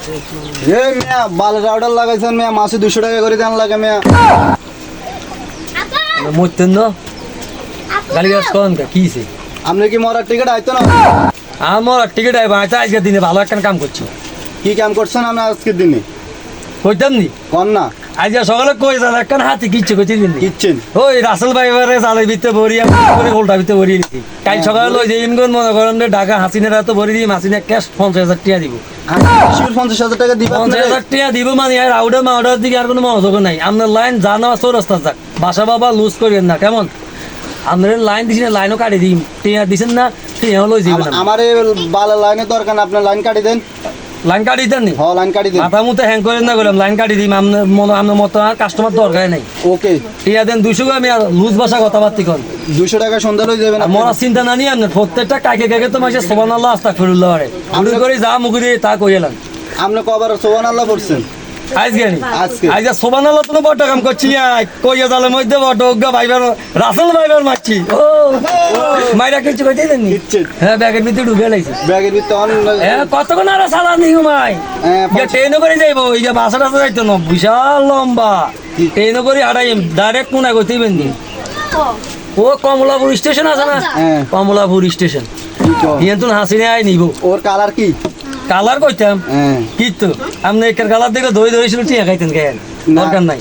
এ মিয়া বালের অর্ডার লাগাইছেন মিয়া, মাসে 200 টাকা করে দেন লাগে মিয়া। মরতেন না গালি গাছ করেন কি হয়েছে? আপনি কি মরার টিকিট আইতো না? আমার টিকিট আইব আজকের দিনে ভালো একটা কাম করছি। কি কাম করছেন আপনি আজকের দিনে? কইতাম নি কন না আজকে সকালে কই যান একটা হাতি কিচ্ছে কইতে দিন কিচ্ছেন। ওই রাসেল ভাইবারে জালের ভিতরে ভরিয়া করে উল্টা ভিতরে ভরিয়ে নিছি। কাল সকালে লই যে ইনগুন মনে করেন যে ঢাকা হাসিনারা তো ভরি দিয়ে হাসিনা ক্যাশ 50,000 টাকা দিব। শিওর 50,000 টাকা দিবেন? 50,000 টাকা দিব মানে আর আউডার মাউডার দিকে আর কোনো মনোযোগ নাই। আপনার লাইন জানা চৌরাস্তা যাক, বাসা বাবা লুজ করিয়েন না কেমন? আপনার লাইন দিছেন লাইনও কাটি দিম, টিয়া দিছেন না টিয়াও লই যাবেন। আমার এই বালের লাইনের দরকার না, আপনার লাইন কাটি দেন। লাইন কাটি দেন নি? হ্যাঁ লাইন কাটি দেন। মাথা মুতে হ্যাং করেন না বললাম লাইন কাটি দিম। আপনার মতো আর কাস্টমার দরকার নাই। ওকে টিয়া দেন 200 আমি আর লুজ বাসা কথাবার্তি কন 200 টাকা সন্ধ্যা লই যাবেন। মরা চিন্তা না নিয়ে আপনার প্রত্যেকটা কাকে কাকে তো মাসে সুবহানাল্লাহ আস্তাগফিরুল্লাহ আরে আমি করে যা মুখে তা কইলাম। আপনি কবার সুবহানাল্লাহ পড়ছেন আজকে নি আজকে? আজকে সুবহানাল্লাহ তো বড় কাম করছি কইয়া জালের মধ্যে বড় গা ভাইবার রাসেল ভাইবার মারছি। ও মাইরা কিছু কইতে দেন নি? কিচ্ছেন। হ্যাঁ ব্যাগের ভিতরে ঢুকে লাইছে। ব্যাগের ভিতরে হ্যাঁ কতক্ষণ আর সালা নেই ঘুমাই ট্রেনে করে যাইবো এই যে বাসা টাসা যাইতো না বিশাল লম্বা ট্রেনে করে হাঁটাই ডাইরেক্ট কোনা করতেই বেন্দি ও কমলাপুর স্টেশন আছে না হ্যাঁ। কমলাপুর স্টেশন হিয়ান হাসিনে আয় নিব। ওর কালার কি? কালার কইতাম হ্যাঁ কি তো আপনি একের কালার দেখে ধরে ধরেছিল টিয়া খাইতেন গায়ে দরকার নাই।